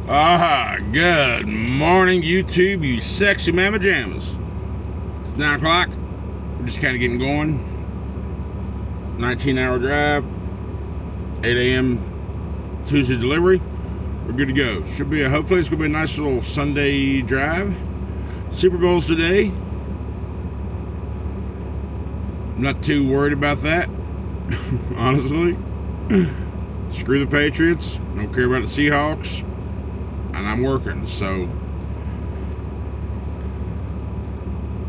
Good morning, YouTube, you sexy mama jammas. It's 9 o'clock. We're just kind of getting going. 19-hour drive, 8 a.m. Tuesday delivery. We're good to go. Hopefully it's going to be a nice little Sunday drive. Super Bowl's today. I'm not too worried about that, honestly. Screw the Patriots. Don't care about the Seahawks. And I'm working, so.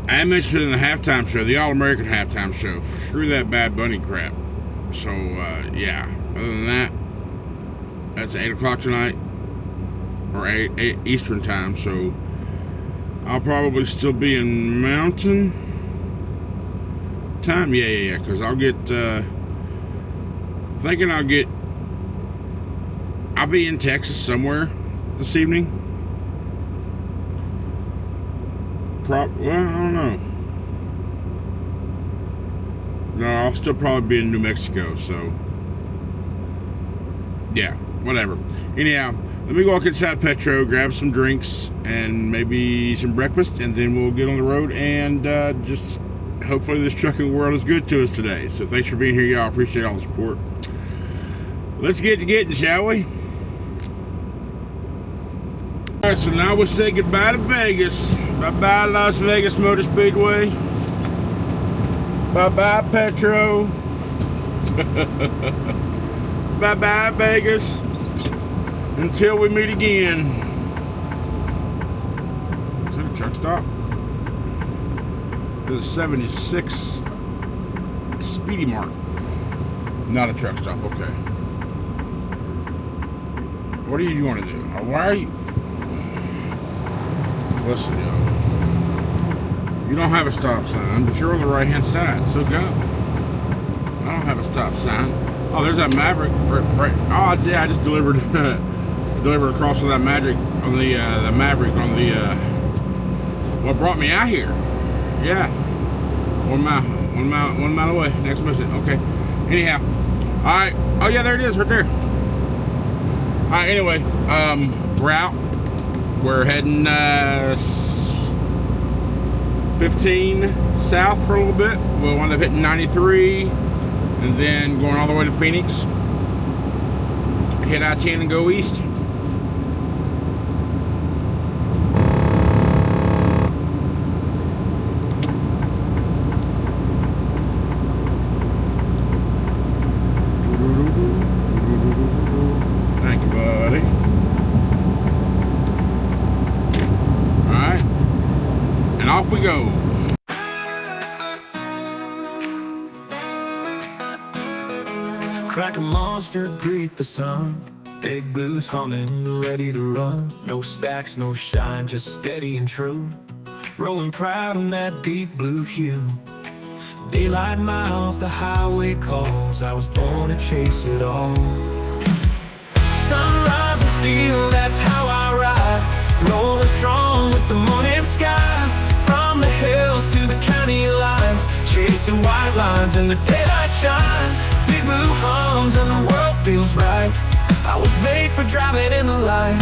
I am interested in the halftime show, the All-American halftime show. Screw that Bad Bunny crap. So, yeah. Other than that, that's 8 o'clock tonight, or 8 Eastern time, so I'll probably still be in Mountain time. Yeah, because I'll get, thinking I'll be in Texas somewhere this evening. Well, I don't know. No, I'll still probably be in New Mexico, so yeah, whatever. Anyhow, let me walk inside Petro, grab some drinks and maybe some breakfast, and then we'll get on the road and just hopefully this trucking world is good to us today. So thanks for being here, y'all. Appreciate all the support. Let's get to getting, shall we? Alright, so now we'll say goodbye to Vegas. Bye-bye Las Vegas Motor Speedway. Bye-bye Petro. Bye-bye Vegas. Until we meet again. Is that a truck stop? There's a 76 Speedy Mark. Not a truck stop, okay. What do you want to do? Why are you... Listen, y'all. You don't have a stop sign, but you're on the right-hand side, so go. I don't have a stop sign. Oh, there's that Maverick. Right. Oh, yeah, I just delivered delivered across with that Maverick on the Maverick on the what brought me out here. Yeah. 1 mile away. Next mission. Okay. Anyhow. Alright. Oh yeah, there it is, right there. Alright, anyway. Route. We're heading 15 south for a little bit. We'll wind up hitting 93 and then going all the way to Phoenix. Hit I-10 and go east. Thank you, buddy. And off we go. Crack a monster, greet the sun. Big blues humming, ready to run. No stacks, no shine, just steady and true. Rolling proud in that deep blue hue. Daylight miles, the highway calls. I was born to chase it all. Sunrise and steel, that's how I ride. Rolling strong with the morning sky. From the hills to the county lines, chasing white lines in the daylight shine. Big blue hums and the world feels right. I was made for driving in the light.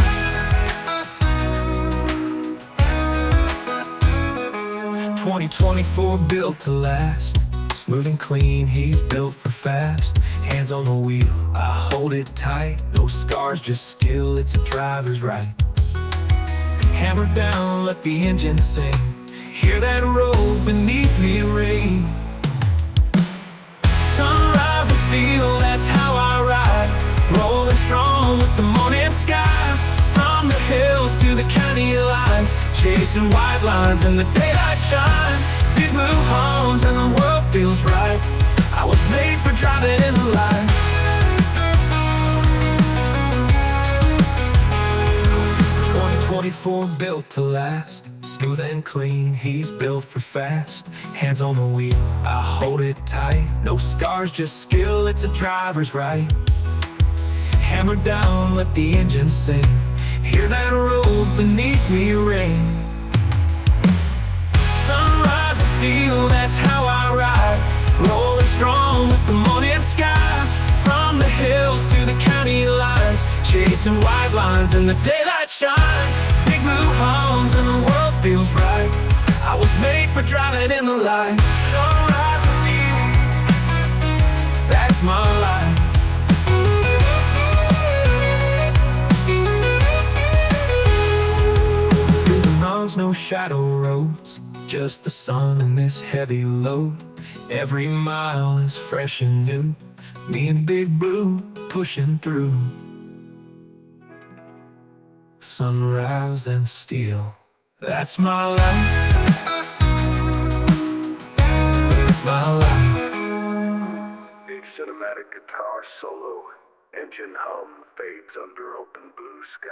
"2024 built to last. Smooth and clean, he's built for fast. Hands on the wheel, I hold it tight. No scars, just skill, it's a driver's right. Hammer down, let the engine sing. Hear that roll beneath me ring. Sunrise and steel, that's how I ride. Rolling strong with the morning sky. From the hills to the county lines, chasing white lines in the daylight shine. Big blue hums and the world feels right. I was made for driving in the light. 2024 built to last. Smooth and clean, he's built for fast. Hands on the wheel, I hold it tight. No scars, just skill, it's a driver's right. Hammer down, let the engine sing. Hear that roll beneath me ring. Sunrise and steel, that's how I ride. Rolling strong with the morning sky. From the hills to the county lines, chasing white lines in the daylight daylight shine. Big blue homes and the world feels right. I was made for driving in the light. Sunrise with you, that's my life. No shadow roads, just the sun and this heavy load. Every mile is fresh and new, me and Big Blue pushing through. Sunrise and steel, that's my life. That's my life. A cinematic guitar solo, engine hum fades under open blue sky.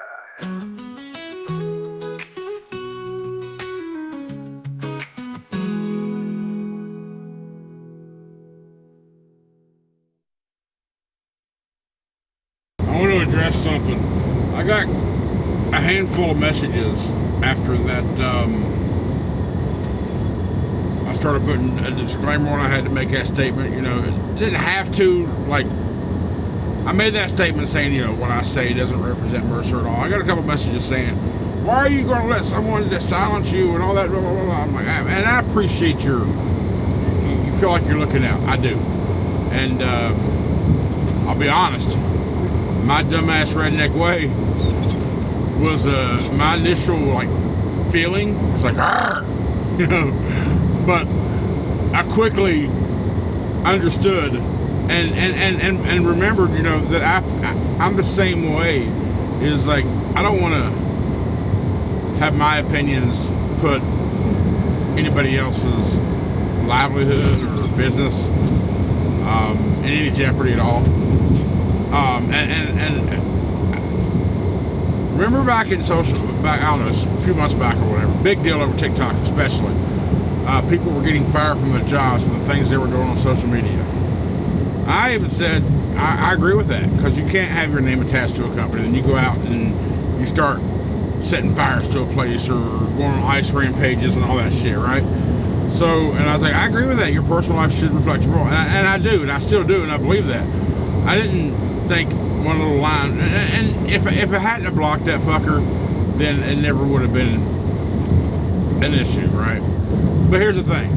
I want to address something. I got a handful of messages after that. I started putting a disclaimer on. I had to make that statement. You know, it didn't have to. Like, I made that statement saying, you know, what I say doesn't represent Mercer at all. I got a couple messages saying, "Why are you going to let someone just silence you and all that?" Blah, blah, blah, blah. I'm like, and I appreciate you feel like you're looking out. I do, and I'll be honest. My dumbass redneck way was my initial like feeling. It's like, "Arr!" You know, but I quickly understood and remembered, you know, that I'm the same way. Is like, I don't want to have my opinions put anybody else's livelihood or business in any jeopardy at all. And remember back in I don't know, a few months back or whatever, big deal over TikTok especially, people were getting fired from their jobs for the things they were doing on social media. I even said, I agree with that, because you can't have your name attached to a company, and you go out and you start setting fires to a place or going on ice rampages and all that shit, right? So, and I was like, I agree with that. Your personal life should reflect your role. And I do, and I still do, and I believe that. I didn't think one little line, and if it hadn't have blocked that fucker, then it never would have been an issue, right? But here's the thing.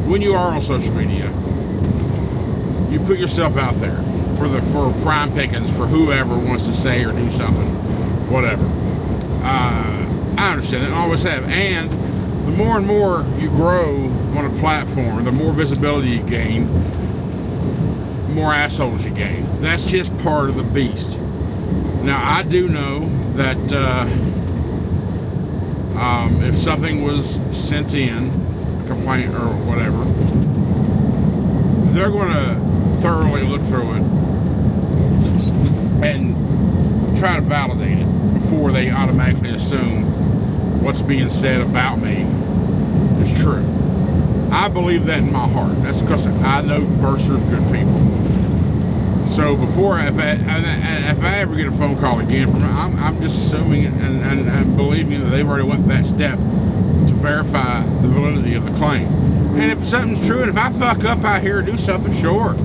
When you are on social media, you put yourself out there for prime pickings, for whoever wants to say or do something, whatever. I understand that, I always have. And the more and more you grow on a platform, the more visibility you gain, more assholes you gain. That's just part of the beast. Now, I do know that if something was sent in, a complaint or whatever, they're going to thoroughly look through it and try to validate it before they automatically assume what's being said about me is true. I believe that in my heart. That's because I know Mercer's good people. So before, if I ever get a phone call again from them, I'm just assuming and believing that they've already went that step to verify the validity of the claim. And if something's true, and if I fuck up out here and do something, sure,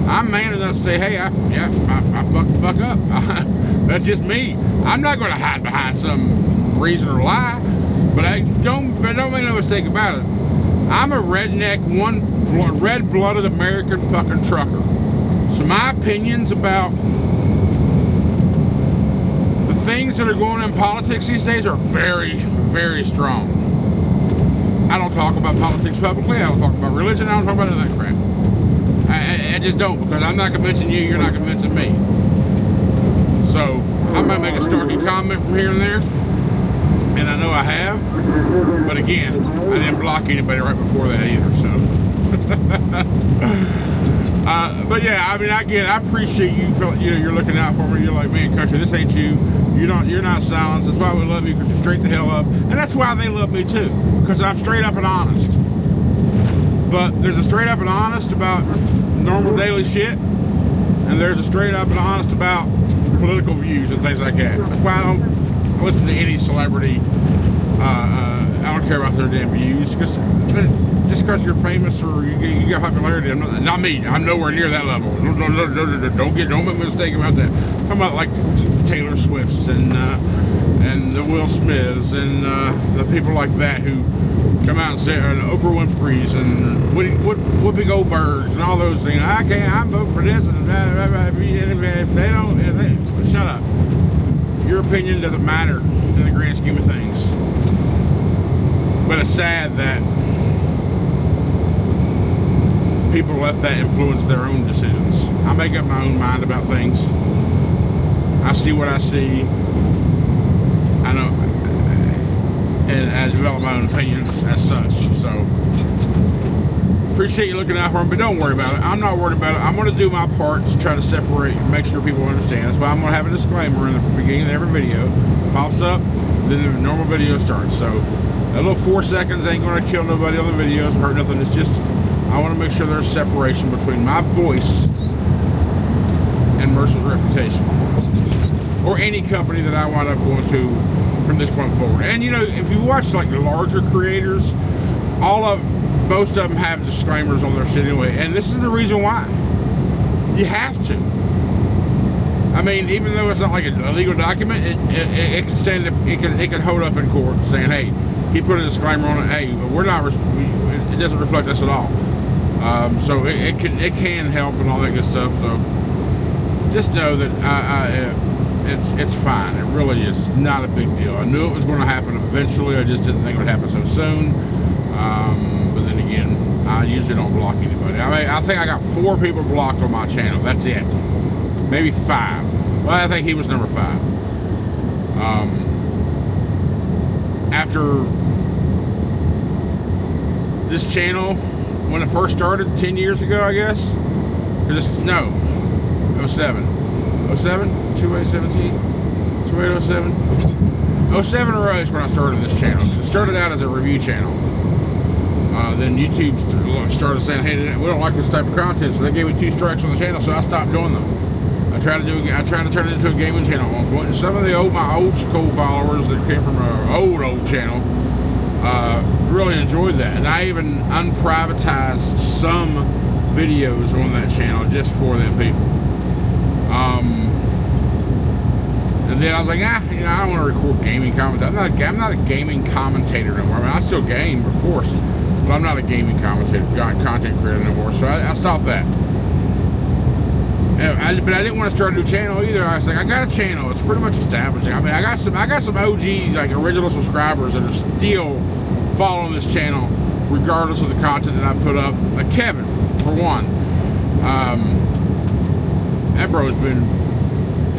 I'm man enough to say, hey, I fucked the fuck up. That's just me. I'm not going to hide behind some reason or lie. But don't make no mistake about it. I'm a redneck, red-blooded American fucking trucker. So my opinions about the things that are going on in politics these days are very, very strong. I don't talk about politics publicly. I don't talk about religion. I don't talk about any of that crap. I just don't, because I'm not convincing you. You're not convincing me. So I might make a snarky comment from here and there, and I know I have. But again, I didn't block anybody right before that either. So. But yeah, I mean, I appreciate you. You're looking out for me. You're like, man, country, this ain't you. You're not silenced. That's why we love you, because you're straight the hell up, and that's why they love me too, because I'm straight up and honest. But there's a straight up and honest about normal daily shit, and there's a straight up and honest about political views and things like that. That's why I don't listen to any celebrity. I don't care about their damn views, because just because you're famous or you got popularity, not me. I'm nowhere near that level. Don't make a mistake about that. I'm talking about like Taylor Swift's and and the Will Smiths and the people like that who come out and say, and Oprah Winfrey's and Whoopi Goldberg's and all those things. I'm voting for this and that. If they don't, shut up. Your opinion doesn't matter in the grand scheme of things. But it's sad that people let that influence their own decisions. I make up my own mind about things. I see what I see. I know, and I develop my own opinions as such. So, appreciate you looking out for them, but don't worry about it. I'm not worried about it. I'm going to do my part to try to separate and make sure people understand. That's why I'm going to have a disclaimer in the beginning of every video. Pops up, then the normal video starts. So, a little 4 seconds ain't going to kill nobody on the videos, hurt nothing. It's just, I want to make sure there's separation between my voice and Mercer's reputation, or any company that I wind up going to from this point forward. And you know, if you watch like the larger creators, most of them have disclaimers on their shit anyway, and this is the reason why. You have to. I mean, even though it's not like a legal document, it can stand up, it can hold up in court saying, hey, he put a disclaimer on it. Hey, we're not. It doesn't reflect us at all. So it can help and all that good stuff. So just know that it's fine. It really is. It's not a big deal. I knew it was going to happen eventually. I just didn't think it would happen so soon. But then again, I usually don't block anybody. I mean, I think I got 4 people blocked on my channel. That's it. Maybe 5. Well, I think he was number 5. After this channel, when it first started 10 years ago, I guess. No, 07. 07? 2817? 2807? 07 or 08 is when I started this channel. It started out as a review channel. Then YouTube started saying, hey, we don't like this type of content, so they gave me 2 strikes on the channel, so I stopped doing them. I tried to turn it into a gaming channel at one point, and some of my old school followers that came from an old channel really enjoyed that, and I even unprivatized some videos on that channel just for them people. And then I was like, I don't want to record gaming comments. I'm not a gaming commentator anymore. I mean, I still game, of course, but I'm not a gaming commentator, content creator anymore. So I stopped that. But I didn't want to start a new channel either. I was like, I got a channel. It's pretty much established. I mean, I got some OGs, like original subscribers that are still following this channel, regardless of the content that I put up. Like Kevin, for one. That bro's been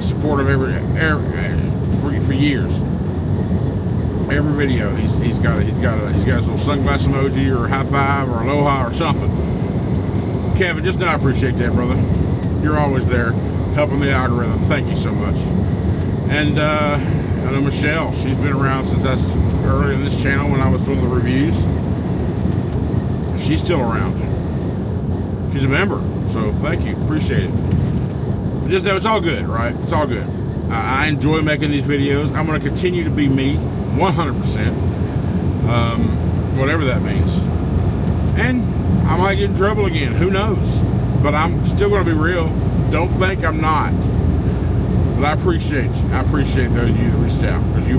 supportive for years. Every video he's got his little sunglass emoji or high five or aloha or something. Kevin, just know I appreciate that, brother. You're always there helping the algorithm. Thank you so much. And I know Michelle, she's been around since that's early in this channel when I was doing the reviews. She's still around. She's a member, so thank you, appreciate it. But just know it's all good, right? It's all good. I enjoy making these videos. I'm going to continue to be me 100%, whatever that means. And I might get in trouble again, who knows? But I'm still going to be real. Don't think I'm not. But I appreciate you. I appreciate those of you that reached out, because you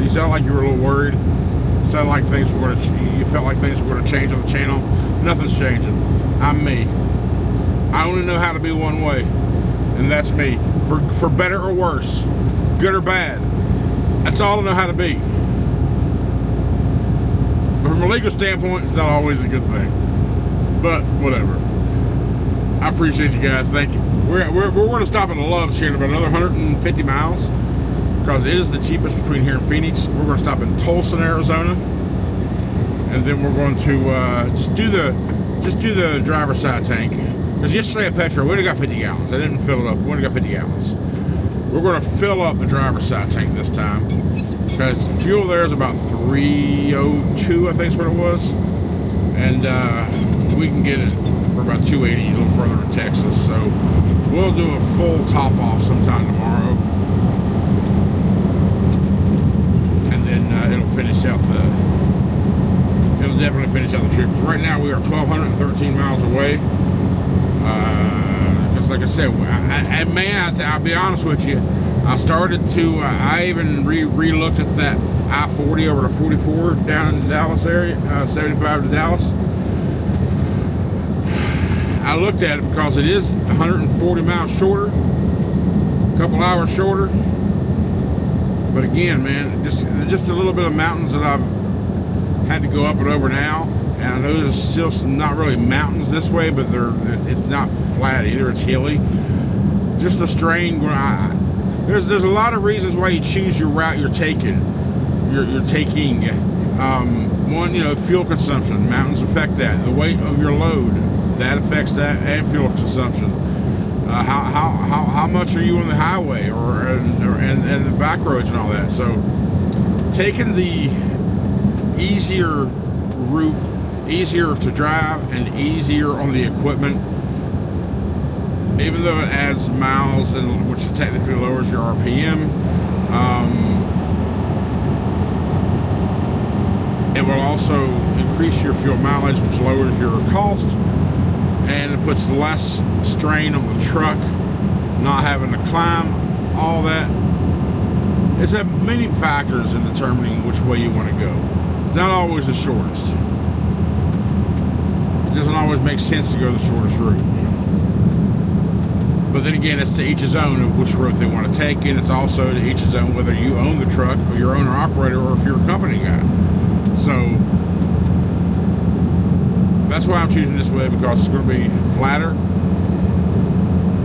sound like you were a little worried. You sound like things were going to. You felt like things were going to change on the channel. Nothing's changing. I'm me. I only know how to be one way, and that's me. For better or worse, good or bad. That's all I know how to be. But from a legal standpoint, it's not always a good thing. But whatever. I appreciate you guys. Thank you. We're going to stop at Love's here in about another 150 miles, because it is the cheapest between here and Phoenix. We're going to stop in Tulsa, Arizona, and then we're going to just do the driver's side tank. Because yesterday at petrol, we only got 50 gallons. I didn't fill it up. We only got 50 gallons. We're going to fill up the driver's side tank this time, because the fuel there is about 302, I think is what it was, and we can get it for about 280 a little further in Texas. So we'll do a full top off sometime tomorrow, and then it'll finish out it'll definitely finish out the trip. Because right now we are 1,213 miles away. Because like I said, I'll be honest with you, I started to, I even re-looked at that I-40 over to 44 down in the Dallas area, 75 to Dallas. I looked at it because it is 140 miles shorter, a couple hours shorter. But again, man, just a little bit of mountains that I've had to go up and over now. And I know there's still some not really mountains this way, but it's not flat either, it's hilly. Just the strain, there's a lot of reasons why you choose your route you're taking. One, you know, fuel consumption. Mountains affect that. The weight of your load, that affects that, and fuel consumption. How much are you on the highway and the back roads and all that? So taking the easier route, easier to drive and easier on the equipment, even though it adds miles, and which technically lowers your RPM, it will also increase your fuel mileage, which lowers your cost, and it puts less strain on the truck, not having to climb, all that. It's many factors in determining which way you want to go. It's not always the shortest. It doesn't always make sense to go the shortest route. But then again, it's to each his own of which route they want to take, and it's also to each his own whether you own the truck or you're owner-operator or if you're a company guy. So that's why I'm choosing this way, because it's going to be flatter,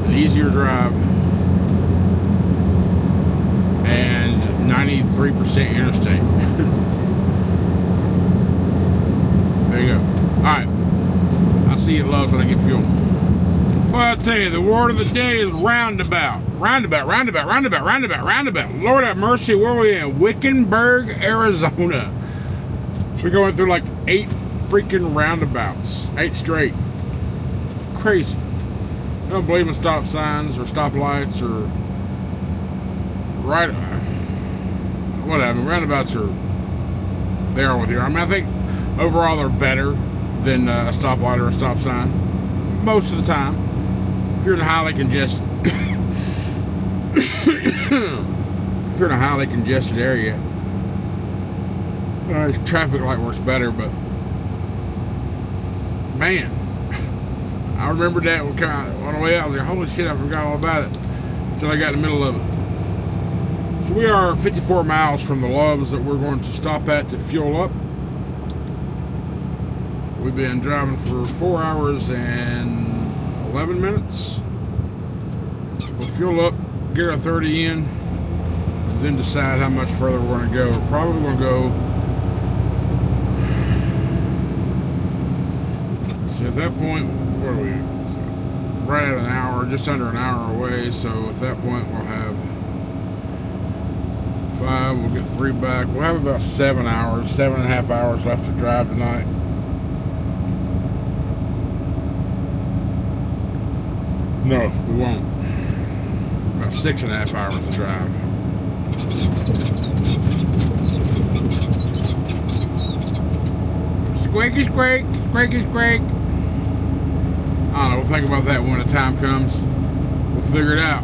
an easier drive, and 93% interstate. There you go. Alright. I'll see you at Love's when I get fuel. Well, I'll tell you, the word of the day is roundabout. Roundabout. Lord have mercy, where are we in? Wickenburg, Arizona. We're going through like 8 freaking roundabouts. 8 straight. It's crazy. I don't believe in stop signs or stoplights or whatever. Roundabouts they are what they are. I mean, I think overall they're better than a stoplight or a stop sign most of the time. If you're in a highly congested area, traffic light works better. But man, I remember that on the way out. I was like, holy shit, I forgot all about it until I got in the middle of it. So we are 54 miles from the Loves that we're going to stop at to fuel up. We've been driving for 4 hours and 11 minutes. We'll fuel up, get our 30 in, then decide how much further we're going to go. We're probably going to go. So at that point, what are we? Right at an hour, just under an hour away. So at that point, we'll have 5. We'll get 3 back. We'll have about 7.5 hours left to drive tonight. No, we won't. About 6.5 hours to drive. Squeaky squeak, squeaky squeak. I don't know, we'll think about that when the time comes. We'll figure it out.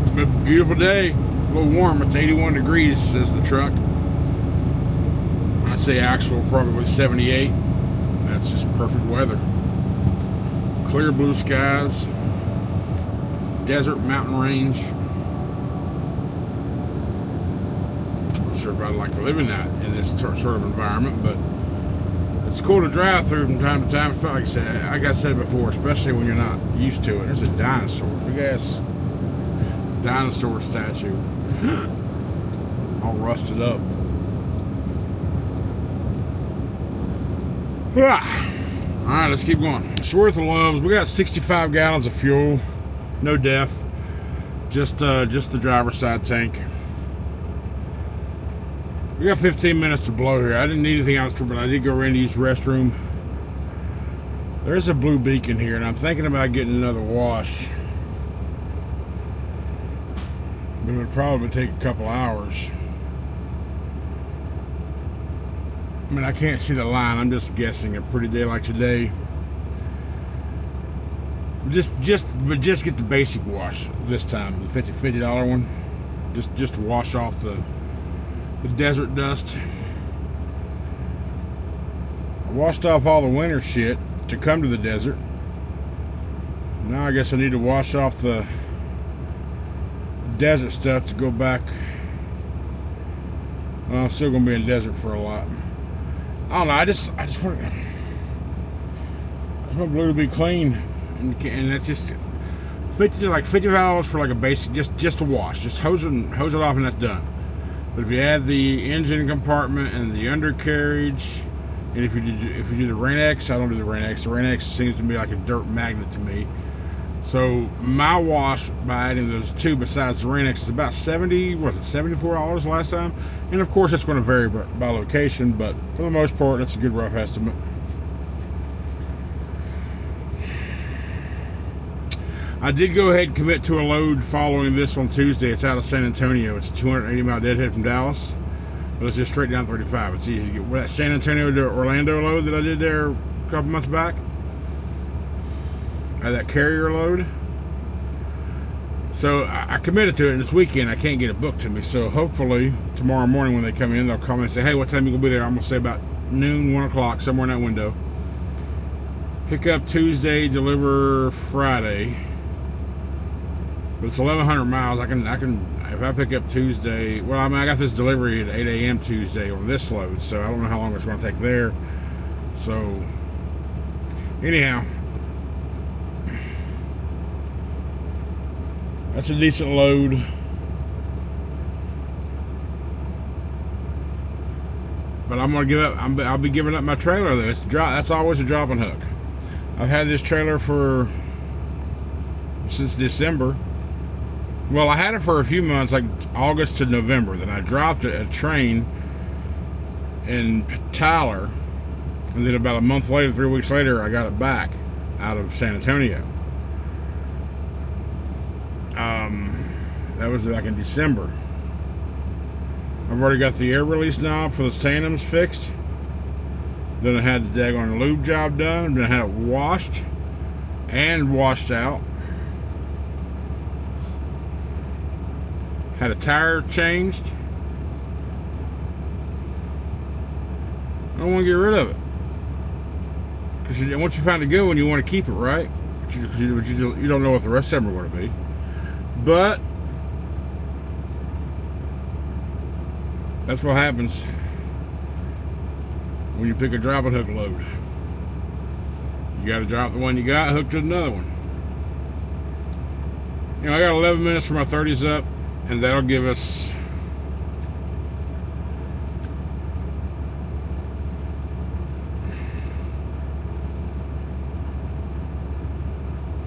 It's been a beautiful day. A little warm. It's 81 degrees, says the truck. I'd say actual probably 78. That's just perfect weather. Clear blue skies, desert mountain range. Not sure if I'd like to live in this sort of environment, but it's cool to drive through from time to time. Like I said before, especially when you're not used to it. There's a dinosaur, big ass dinosaur statue, all rusted up. All right, let's keep going. Schwartz Loves. We got 65 gallons of fuel, no def, just the driver's side tank. We got 15 minutes to blow here. I didn't need anything else, but I did go around to use the restroom. There's a blue beacon here, and I'm thinking about getting another wash. But it would probably take a couple hours. I mean, I can't see the line. I'm just guessing. A pretty day like today, But just get the basic wash this time, the $50 one. Just to wash off the desert dust. I washed off all the winter shit to come to the desert. Now I guess I need to wash off the desert stuff to go back. Well, I'm still gonna be in desert for a lot. I don't know. I just want blue to be clean, and that's just $55 for like a basic, just a wash, just hose it off, and that's done. But if you add the engine compartment and the undercarriage, and if you do the Rain-X, I don't do the Rain-X. The Rain-X seems to be like a dirt magnet to me. So my wash by adding those two besides the Rain-X is about $74 last time. And of course it's going to vary by location, but for the most part that's a good rough estimate. I did go ahead and commit to a load following this on Tuesday. It's out of San Antonio. It's a 280 mile deadhead from Dallas, but it's just straight down 35. It's easy to get. That San Antonio to Orlando load that I did there a couple months back, that carrier load. So I committed to it, and this weekend I can't get it booked to me. So hopefully tomorrow morning when they come in, they'll call me and say, hey, what time you gonna be there? I'm gonna say about noon, 1 o'clock, somewhere in that window. Pick up Tuesday, deliver Friday. But it's 1,100 miles. I can if I pick up Tuesday. Well, I mean, I got this delivery at 8 a.m. Tuesday on this load, so I don't know how long it's going to take there. So anyhow, that's a decent load. But I'm gonna give up. I'll be giving up my trailer though. That's always a drop and hook. I've had this trailer since December. Well, I had it for a few months, like August to November. Then I dropped it at a train in Tyler, and then about a month later, 3 weeks later, I got it back out of San Antonio. That was like in December. I've already got the air release knob for the tandems fixed. Then I had the daggone lube job done. Then I had it washed and washed out. Had a tire changed. I don't want to get rid of it. Because once you find a good one, you want to keep it, right? But you don't know what the rest of them are going to be. But that's what happens when you pick a drop and hook load. You got to drop the one you got, hook to another one. You know, I got 11 minutes for my 30s up, and that'll give us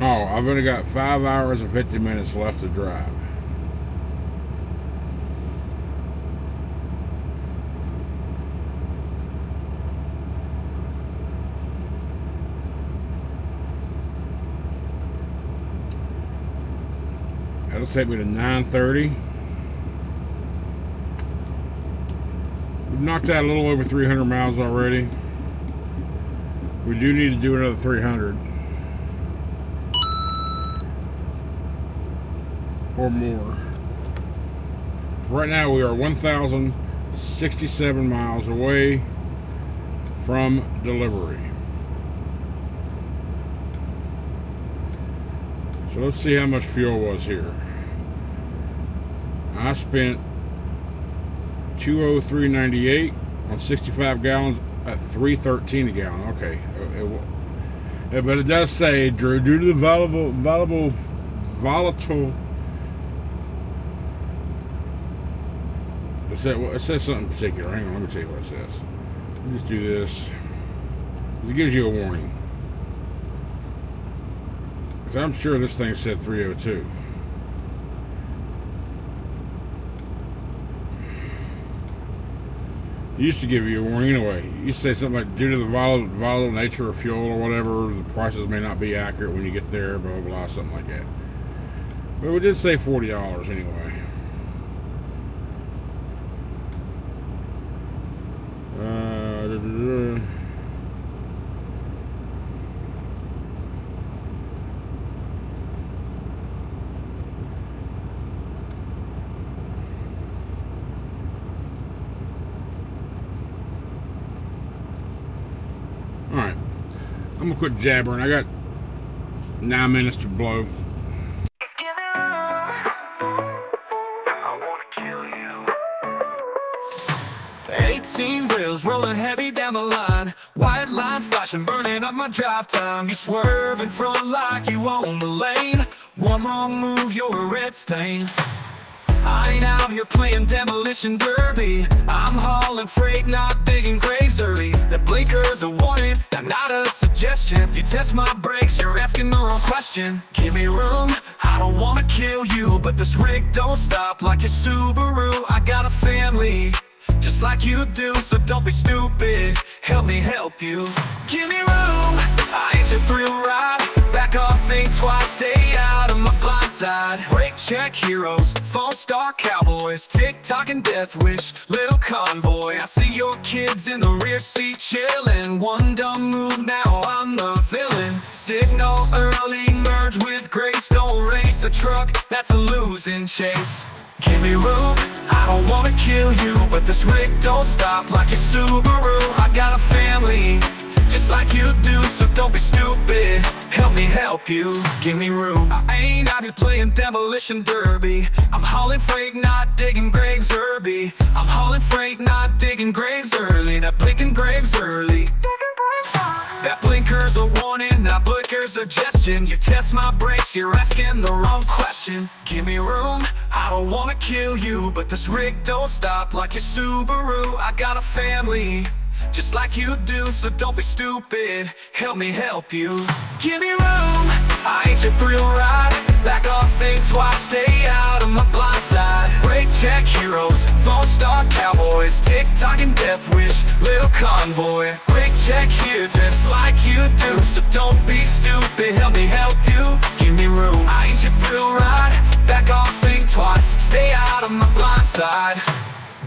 I've only got 5 hours and 50 minutes left to drive. That'll take me to 9:30. We've knocked out a little over 300 miles already. We do need to do another 300 or more. Right now we are 1,067 miles away from delivery. So let's see how much fuel was here. I spent $203.98 on 65 gallons at $3.13 a gallon. Okay, but it does say, Drew, due to the volatile. It says something particular. Hang on, let me tell you what it says. Let me just do this. It gives you a warning. Because I'm sure this thing said 302. It used to give you a warning anyway. It used to say something like, due to the volatile nature of fuel or whatever, the prices may not be accurate when you get there, blah, blah, blah, something like that. But we did say $40 anyway. I'm gonna quit jabbering. I got 9 minutes to blow. I wanna kill you. 18 wheels rolling heavy down the line. White line flashing, burning up my drive time. You swerve in front like you own the lane. One wrong move, you're a red stain. I ain't out here playing demolition derby. I'm hauling freight, not digging graves early. The blinker's a warning, and not a suggestion. You test my brakes, you're asking the wrong question. Give me room, I don't wanna kill you, but this rig don't stop like your Subaru. I got a family, just like you do, so don't be stupid. Help me help you. Give me room, I ain't your thrill ride. Back off, think twice, stay out of my blind side. Brake check heroes, phone star cowboys, TikTok and death wish, little convoy. I see your kids in the rear seat chillin'. One dumb move, now I'm the villain. Signal early, merge with grace, don't race a truck, that's a losing chase. Give me room, I don't wanna kill you, but this rig don't stop like your Subaru. I got a family, just like you do, so don't be stupid. Help me help you, give me room. I ain't out here playing demolition derby. I'm hauling freight, not digging graves early. I'm hauling freight, not digging graves early. That blinking graves early. That blinker's a warning, that blinker's a suggestion. You test my brakes, you're asking the wrong question. Give me room, I don't wanna kill you, but this rig don't stop like your Subaru. I got a family, just like you do, so don't be stupid. Help me help you. Give me room, I ain't your thrill ride. Back off, think twice, stay out of my blind side. Brake check heroes, phone star cowboys, TikTok and death wish, little convoy. Brake check here, just like you do, so don't be stupid. Help me help you. Give me room, I ain't your thrill ride. Back off, think twice, stay out of my blind side.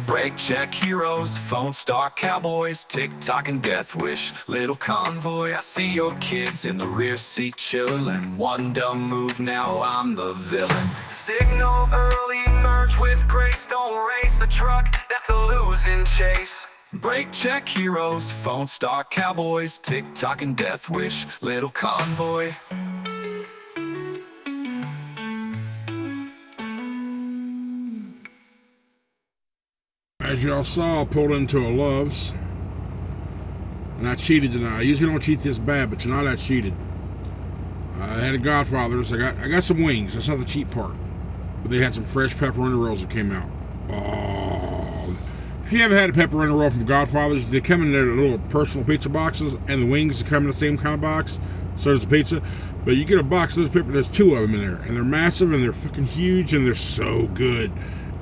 Brake check heroes, phone star cowboys, TikTok and death wish, little convoy. I see your kids in the rear seat chillin'. One dumb move, now I'm the villain. Signal early, merge with grace, don't race a truck, that's a losing chase. Brake check heroes, phone star cowboys, TikTok and death wish, little convoy. As y'all saw, I pulled into a Love's, and I cheated tonight. I usually don't cheat this bad, but tonight I cheated. I had a Godfather's. I got some wings. That's not the cheap part, but they had some fresh pepperoni rolls that came out. Oh, if you haven't had a pepperoni roll from Godfather's, they come in their little personal pizza boxes, and the wings come in the same kind of box. So does the pizza, but you get a box of those pepper. There's 2 of them in there, and they're massive, and they're fucking huge, and they're so good.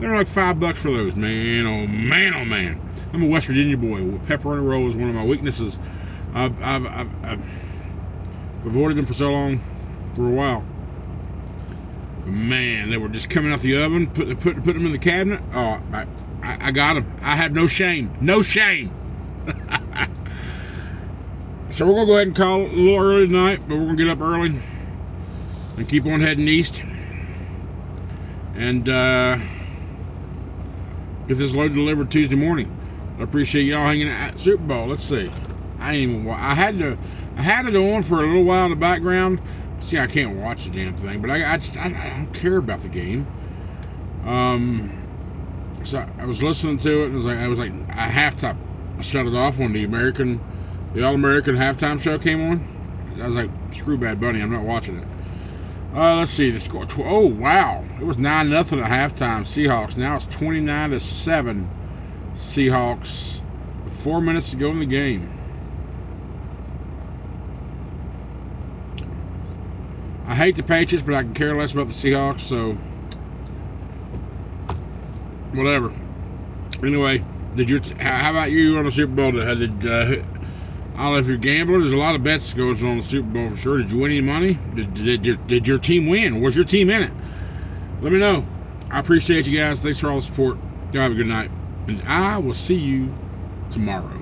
They're like $5 for those, man. Oh man, oh man. I'm a West Virginia boy. Pepperoni roll is one of my weaknesses. I've avoided them for so long, for a while. But man, they were just coming out the oven, put them in the cabinet. Oh, I got them. I had no shame. No shame. So we're gonna go ahead and call it a little early tonight, but we're gonna get up early and keep on heading east. And get this load delivered Tuesday morning. I appreciate y'all hanging out at Super Bowl. Let's see. I had it on for a little while in the background. See, I can't watch the damn thing, but I don't care about the game. So I was listening to it, and I was like a halftime. I shut it off when the All-American halftime show came on. I was like, screw Bad Bunny, I'm not watching it. Let's see, the score. Oh, wow. It was 9-0 at halftime, Seahawks. Now it's 29-7, Seahawks. With 4 minutes to go in the game. I hate the Patriots, but I can care less about the Seahawks, so whatever. Anyway, how about you on the Super Bowl? I don't know if you're a gambler. There's a lot of bets that goes on the Super Bowl for sure. Did you win any money? Did your team win? Was your team in it? Let me know. I appreciate you guys. Thanks for all the support. Y'all have a good night. And I will see you tomorrow.